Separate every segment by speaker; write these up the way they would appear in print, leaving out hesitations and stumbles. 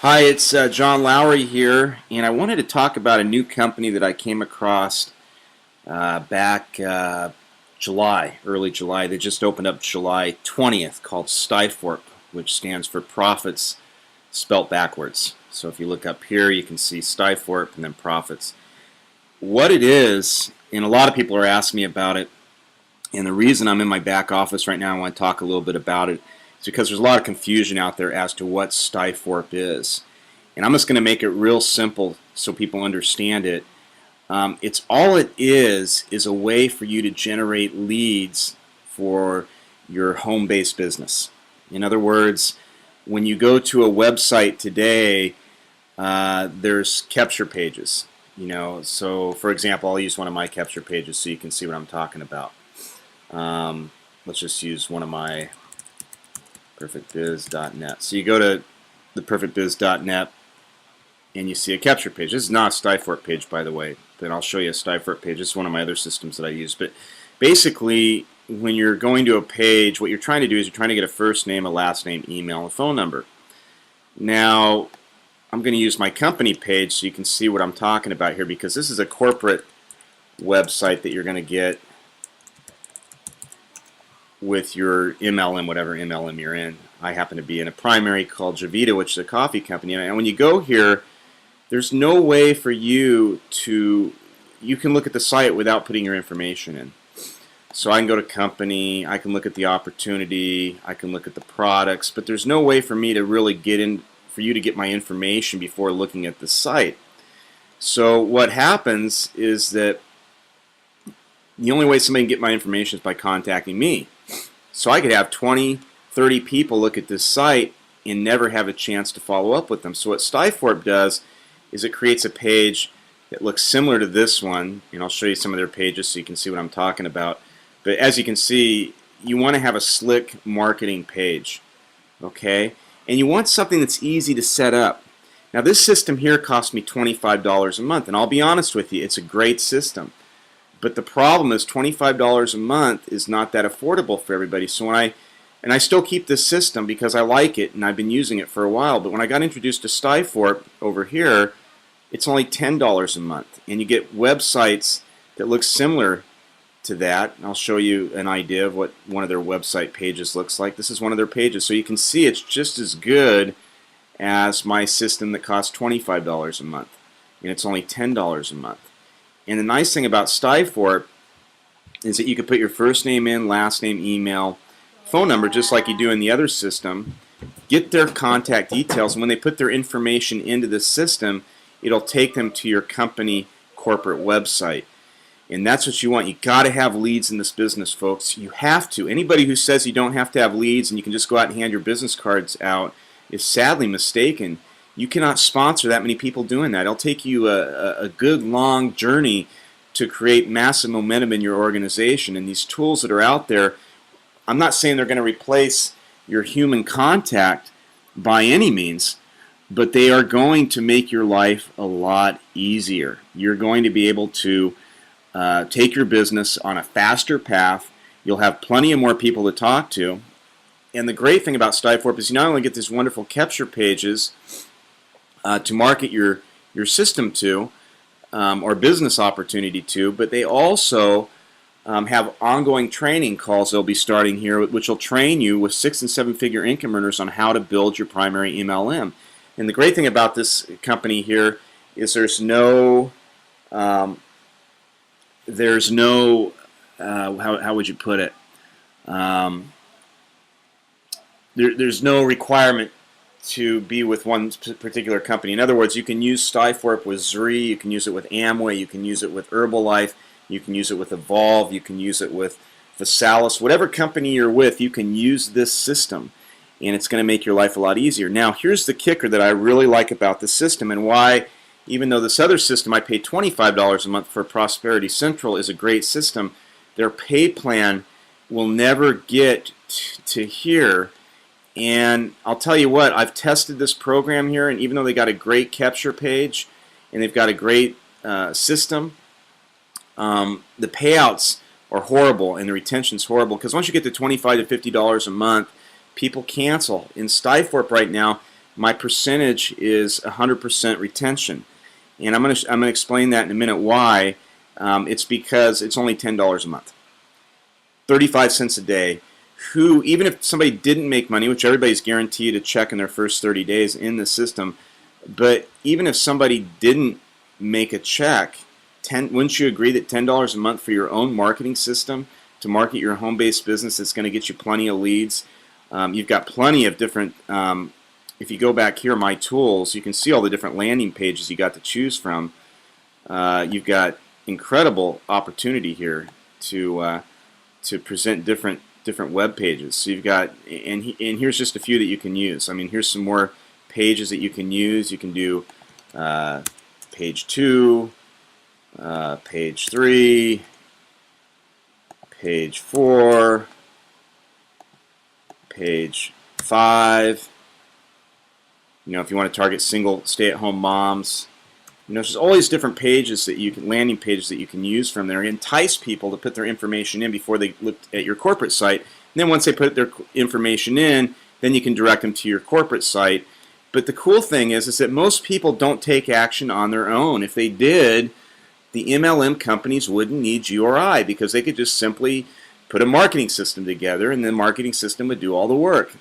Speaker 1: Hi, it's John Lowry here, and I wanted to talk about a new company that I came across back early July. They just opened up July 20th, called Stiforp, which stands for Profits spelt backwards. So if you look up here, you can see Stiforp and then Profits. What it is, and a lot of people are asking me about it, and the reason I'm in my back office right now, I want to talk a little bit about it, is because there's a lot of confusion out there as to what Stiforp is. And I'm just going to make it real simple so people understand it. It's all it is a way for you to generate leads for your home-based business. In other words, when you go to a website today, there's capture pages. So for example, I'll use one of my capture pages so you can see what I'm talking about. Let's just use one of my perfectbiz.net. So you go to the perfectbiz.net and you see a capture page. This is not a Stiforp page, by the way, but I'll show you a Stiforp page. This is one of my other systems that I use. But basically, when you're going to a page, what you're trying to do is you're trying to get a first name, a last name, email, and a phone number. Now, I'm going to use my company page so you can see what I'm talking about here, because this is a corporate website that you're going to get with your MLM, whatever MLM you're in. I happen to be in a primary called Javita, which is a coffee company. And when you go here, there's no way for you can look at the site without putting your information in. So I can go to company, I can look at the opportunity, I can look at the products, but there's no way for me to really for you to get my information before looking at the site. So what happens is that the only way somebody can get my information is by contacting me. So I could have 20, 30 people look at this site and never have a chance to follow up with them. So what Stiforp does is it creates a page that looks similar to this one, and I'll show you some of their pages so you can see what I'm talking about. But as you can see, you want to have a slick marketing page, okay? And you want something that's easy to set up. Now this system here cost me $25 a month, and I'll be honest with you, it's a great system. But the problem is $25 a month is not that affordable for everybody. So I still keep this system because I like it and I've been using it for a while. But when I got introduced to Stiforp over here, it's only $10 a month. And you get websites that look similar to that. And I'll show you an idea of what one of their website pages looks like. This is one of their pages. So you can see it's just as good as my system that costs $25 a month. And it's only $10 a month. And the nice thing about Stiforp is that you can put your first name in, last name, email, phone number, just like you do in the other system, get their contact details, and when they put their information into the system, it'll take them to your company corporate website. And that's what you want. You got to have leads in this business, folks. You have to. Anybody who says you don't have to have leads and you can just go out and hand your business cards out is sadly mistaken. You cannot sponsor that many people doing that. It'll take you a good long journey to create massive momentum in your organization. And these tools that are out there, I'm not saying they're going to replace your human contact by any means, but they are going to make your life a lot easier. You're going to be able to take your business on a faster path. You'll have plenty of more people to talk to. And the great thing about Stiforp is you not only get these wonderful capture pages to market your system to or business opportunity to, but they also have ongoing training calls they'll be starting here, which will train you with 6- and 7-figure income earners on how to build your primary MLM. And the great thing about this company here is there's no how would you put it? There's no requirement to be with one particular company. In other words, you can use Stiforp with Zuri, you can use it with Amway, you can use it with Herbalife, you can use it with Evolve, you can use it with Vasalis. Whatever company you're with, you can use this system, and it's going to make your life a lot easier. Now, here's the kicker that I really like about this system, and why, even though this other system I pay $25 a month for, Prosperity Central, is a great system, their pay plan will never get to here. And I'll tell you what, I've tested this program here, and even though they got a great capture page and they've got a great system, the payouts are horrible and the retention's horrible, because once you get to $25 to $50 a month, people cancel. In Stiforp right now, my percentage is 100% retention. And I'm gonna explain that in a minute why. It's because it's only $10 a month, 35 cents a day. Who, even if somebody didn't make money, which everybody's guaranteed a check in their first 30 days in the system, but even if somebody didn't make a check, wouldn't you agree that $10 a month for your own marketing system to market your home-based business is going to get you plenty of leads? You've got plenty of different, if you go back here, My Tools, you can see all the different landing pages you got to choose from. You've got incredible opportunity here to present different web pages. So you've got, and here's just a few that you can use. I mean, here's some more pages that you can use. You can do page 2, page 3, page 4, page 5. You know, if you want to target single stay-at-home moms, you know, there's all these different pages that you can, landing pages that you can use from there, entice people to put their information in before they look at your corporate site. And then once they put their information in, then you can direct them to your corporate site. But the cool thing is that most people don't take action on their own. If they did, the MLM companies wouldn't need you or I, because they could just simply put a marketing system together and the marketing system would do all the work.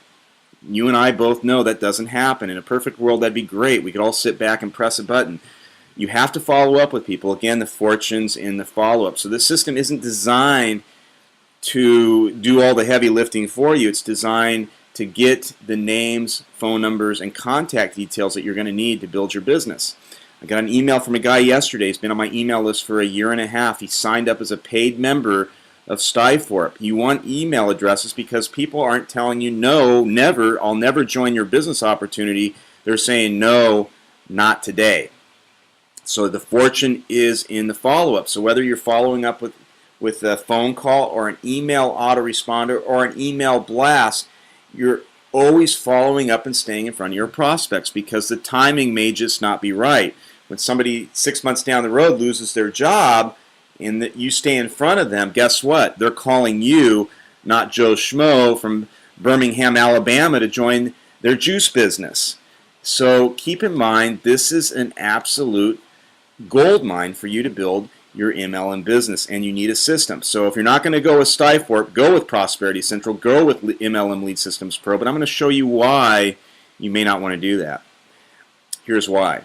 Speaker 1: You and I both know that doesn't happen. In a perfect world, that'd be great. We could all sit back and press a button. You have to follow up with people. Again, the fortunes in the follow-up. So this system isn't designed to do all the heavy lifting for you. It's designed to get the names, phone numbers, and contact details that you're going to need to build your business. I got an email from a guy yesterday. He's been on my email list for a year and a half. He signed up as a paid member of Stiforp. You want email addresses because people aren't telling you no, never, I'll never join your business opportunity. They're saying no, not today. So the fortune is in the follow-up. So whether you're following up with a phone call or an email autoresponder or an email blast, you're always following up and staying in front of your prospects, because the timing may just not be right. When somebody 6 months down the road loses their job and that you stay in front of them, guess what? They're calling you, not Joe Schmo from Birmingham, Alabama, to join their juice business. So keep in mind, this is an absolute gold mine for you to build your MLM business, and you need a system. So if you're not going to go with Stiforp, go with Prosperity Central, go with MLM Lead Systems Pro, but I'm going to show you why you may not want to do that. Here's why.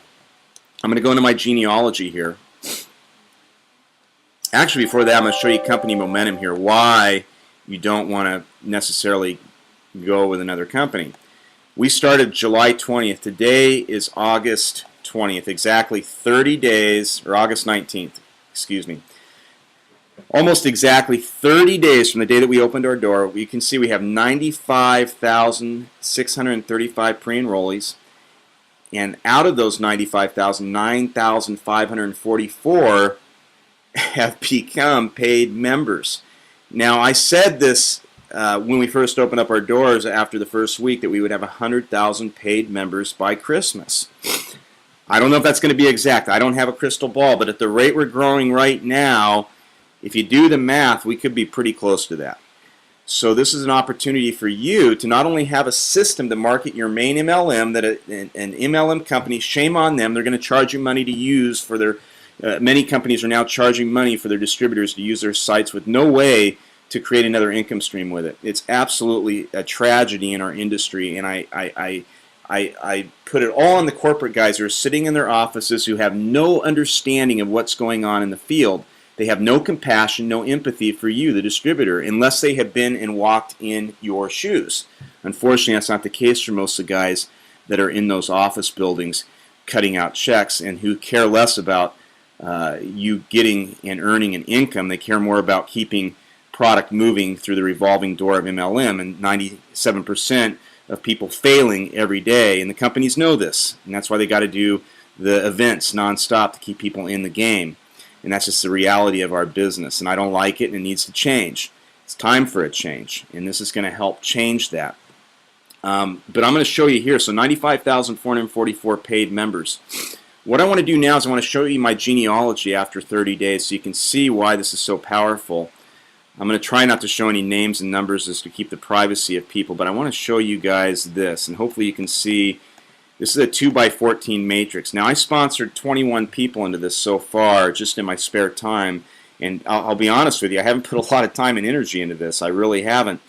Speaker 1: I'm going to go into my genealogy here. Actually, before that, I'm going to show you company momentum here, why you don't want to necessarily go with another company. We started July 20th. Today is August 20th, exactly 30 days, or August 19th, excuse me. Almost exactly 30 days from the day that we opened our door. You can see we have 95,635 pre-enrollees, and out of those 95,000, 9,544 have become paid members. Now, I said this when we first opened up our doors after the first week, that we would have 100,000 paid members by Christmas. I don't know if that's going to be exact. I don't have a crystal ball, but at the rate we're growing right now, if you do the math, we could be pretty close to that. So this is an opportunity for you to not only have a system to market your main MLM, that an MLM company, shame on them, they're going to charge you money to use for their, many companies are now charging money for their distributors to use their sites with no way to create another income stream with it. It's absolutely a tragedy in our industry, and I put it all on the corporate guys who are sitting in their offices who have no understanding of what's going on in the field. They have no compassion, no empathy for you, the distributor, unless they have been and walked in your shoes. Unfortunately, that's not the case for most of the guys that are in those office buildings cutting out checks and who care less about you getting and earning an income. They care more about keeping product moving through the revolving door of MLM, and 97% of people failing every day, and the companies know this, and that's why they got to do the events nonstop to keep people in the game. And that's just the reality of our business, and I don't like it, and it needs to change. It's time for a change, and this is going to help change that. But I'm going to show you here. So 95,444 paid members. What I want to do now is I want to show you my genealogy after 30 days so you can see why this is so powerful. I'm going to try not to show any names and numbers as to keep the privacy of people, but I want to show you guys this, and hopefully you can see This is a 2x14 matrix. Now I sponsored 21 people into this so far just in my spare time, and I'll be honest with you, I haven't put a lot of time and energy into this. I really haven't.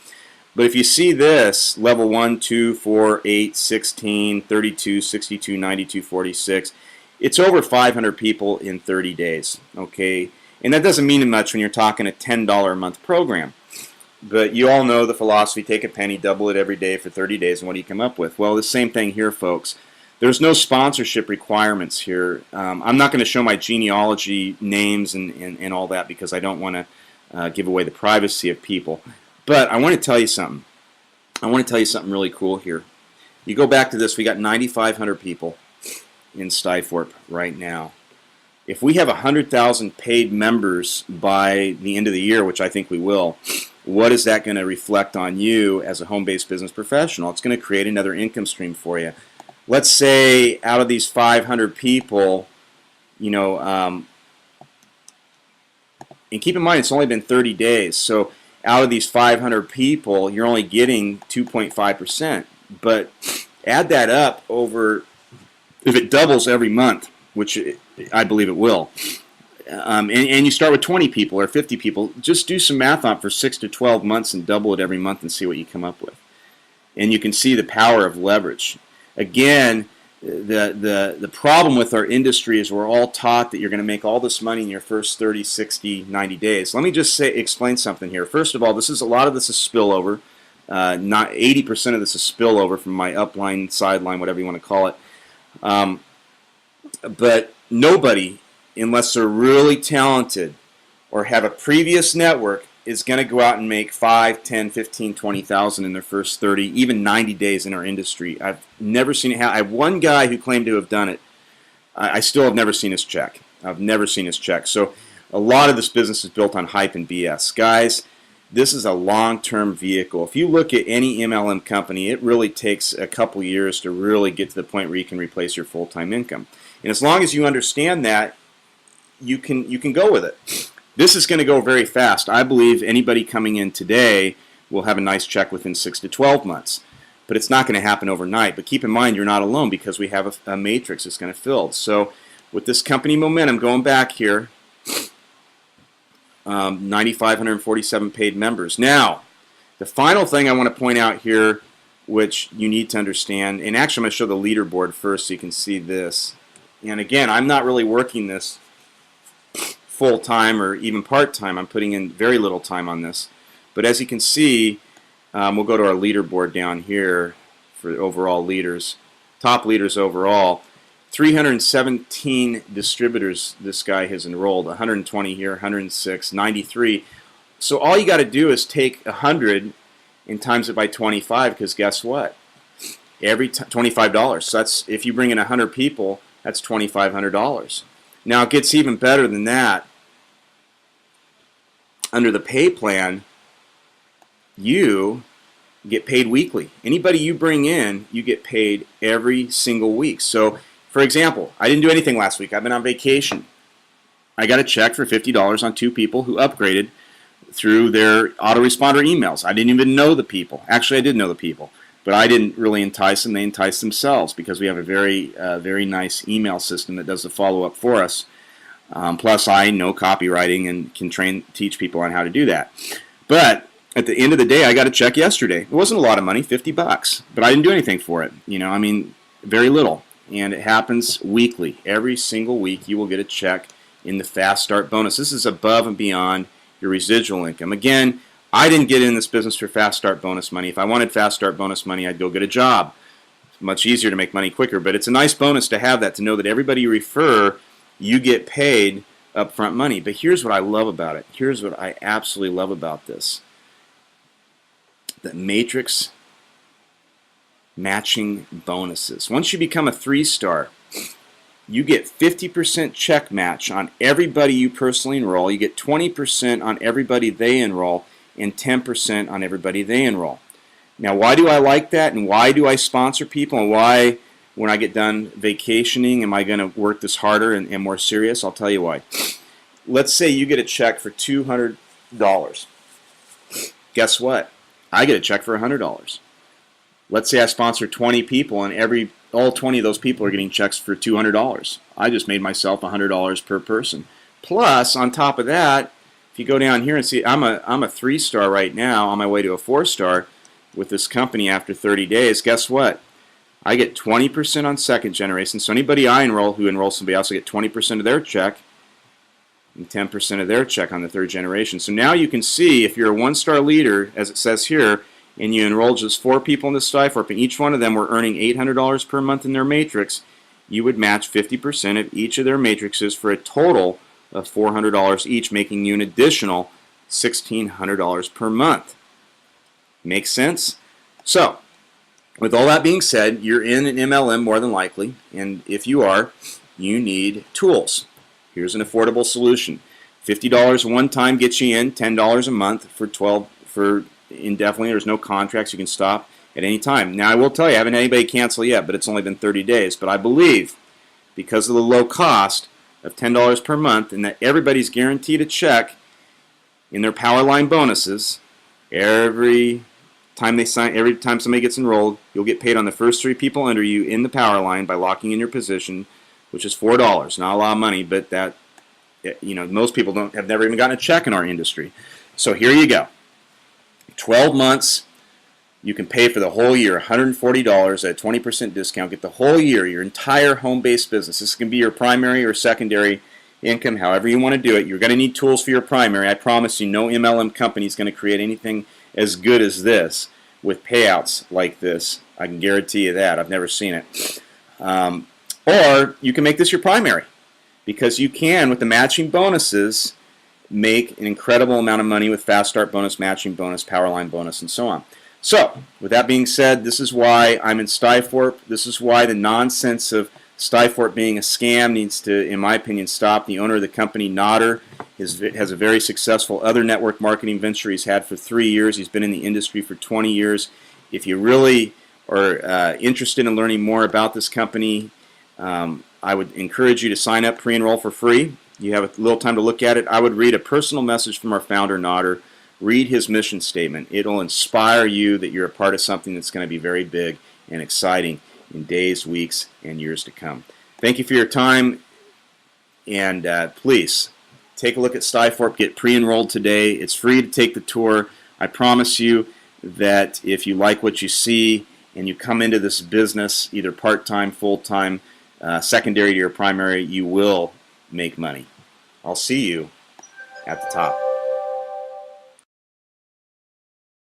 Speaker 1: But if you see this, level 1, 2, 4, 8, 16, 32, 62, 92, 46, it's over 500 people in 30 days, okay? And that doesn't mean much when you're talking a $10 a month program. But you all know the philosophy, take a penny, double it every day for 30 days, and what do you come up with? Well, the same thing here, folks. There's no sponsorship requirements here. I'm not going to show my genealogy names and all that because I don't want to give away the privacy of people. But I want to tell you something. I want to tell you something really cool here. You go back to this, we got 9,500 people in Stiforp right now. If we have 100,000 paid members by the end of the year, which I think we will, what is that going to reflect on you as a home-based business professional? It's going to create another income stream for you. Let's say out of these 500 people, you know, and keep in mind it's only been 30 days, so out of these 500 people, you're only getting 2.5%. But add that up over, if it doubles every month, which I believe it will, and you start with 20 people or 50 people, just do some math on it for 6 to 12 months and double it every month and see what you come up with. And you can see the power of leverage. Again, the problem with our industry is we're all taught that you're going to make all this money in your first 30, 60, 90 days. Let me just explain something here. First of all, a lot of this is spillover. Not 80% of this is spillover from my upline, sideline, whatever you want to call it. But nobody, unless they're really talented or have a previous network, is going to go out and make 5, 10, 15, 20,000 in their first 30, even 90 days in our industry. I've never seen it happen. I have one guy who claimed to have done it. I still have never seen his check. I've never seen his check. So a lot of this business is built on hype and BS. Guys, this is a long-term vehicle. If you look at any MLM company, it really takes a couple years to really get to the point where you can replace your full-time income. And as long as you understand that, you can go with it. This is going to go very fast. I believe anybody coming in today will have a nice check within 6 to 12 months. But it's not going to happen overnight. But keep in mind, you're not alone because we have a matrix that's going to fill. So with this company momentum, going back here, 9,547 paid members. Now, the final thing I want to point out here, which you need to understand, and actually I'm going to show the leaderboard first so you can see this. And again, I'm not really working this full-time or even part-time. I'm putting in very little time on this. But as you can see, we'll go to our leaderboard down here for overall leaders. Top leaders overall. 317 distributors this guy has enrolled. 120 here, 106, 93. So all you got to do is take 100 and times it by 25, because guess what? Every $25. So that's, if you bring in 100 people, that's $2,500. Now it gets even better than that. Under the pay plan, you get paid weekly. Anybody you bring in, you get paid every single week. So, for example, I didn't do anything last week. I've been on vacation. I got a check for $50 on 2 people who upgraded through their autoresponder emails. I didn't even know the people. Actually, I did know the people, but I didn't really entice them. They enticed themselves because we have a very nice email system that does the follow-up for us. Plus, I know copywriting and can teach people on how to do that. But at the end of the day, I got a check yesterday. It wasn't a lot of money, $50, but I didn't do anything for it. You know, I mean, very little. And it happens weekly. Every single week, you will get a check in the Fast Start bonus. This is above and beyond your residual income. Again, I didn't get in this business for Fast Start bonus money. If I wanted Fast Start bonus money, I'd go get a job. It's much easier to make money quicker, but it's a nice bonus to have that, to know that everybody you refer, you get paid upfront money. But here's what I love about it. Here's what I absolutely love about this. The matrix matching bonuses. Once you become a 3-star, you get 50% check match on everybody you personally enroll. You get 20% on everybody they enroll and 10% on everybody they enroll. Now, why do I like that, and why do I sponsor people, and why, when I get done vacationing, am I going to work this harder and more serious? I'll tell you why. Let's say you get a check for $200. Guess what? I get a check for $100. Let's say I sponsor 20 people, and every all 20 of those people are getting checks for $200. I just made myself $100 per person. Plus, on top of that, if you go down here and see, I'm a 3-star right now on my way to a 4-star with this company after 30 days. Guess what? I get 20% on second generation. So anybody I enroll who enrolls somebody else, I get 20% of their check and 10% of their check on the 3rd generation. So now you can see if you're a 1-star leader, as it says here, and you enroll just 4 people in the Stiforp, and each one of them were earning $800 per month in their matrix, you would match 50% of each of their matrices for a total of $400 each, making you an additional $1,600 per month. Makes sense? So, with all that being said, you're in an MLM more than likely, and if you are, you need tools. Here's an affordable solution. $50 one time gets you in, $10 a month for indefinitely. There's no contracts. You can stop at any time. Now, I will tell you, I haven't had anybody cancel yet, but it's only been 30 days. But I believe, because of the low cost of $10 per month, and that everybody's guaranteed a check in their power line bonuses, every time somebody gets enrolled, you'll get paid on the first 3 people under you in the power line by locking in your position, which is $4. Not a lot of money, but that, most people have never even gotten a check in our industry. So here you go. 12 months, you can pay for the whole year, $140 at a 20% discount. Get the whole year, your entire home-based business. This can be your primary or secondary income, however you want to do it. You're going to need tools for your primary. I promise you, no MLM company is going to create anything as good as this with payouts like this. I can guarantee you that. I've never seen it. Or you can make this your primary, because you can, with the matching bonuses, make an incredible amount of money with fast start bonus, matching bonus, power line bonus, and so on. So, with that being said, this is why I'm in Stiforp. This is why the nonsense of Stiforp being a scam needs to, in my opinion, stop. The owner of the company, Nodder, has a very successful other network marketing venture he's had for 3 years. He's been in the industry for 20 years. If you really are interested in learning more about this company, I would encourage you to sign up, pre-enroll for free. You have a little time to look at it. I would read a personal message from our founder, Nodder. Read his mission statement. It'll inspire you that you're a part of something that's going to be very big and exciting in days, weeks, and years to come. Thank you for your time, and please take a look at Stiforp. Get pre-enrolled today. It's free to take the tour. I promise you that if you like what you see and you come into this business, either part-time, full-time, secondary to your primary, you will make money. I'll see you at the top.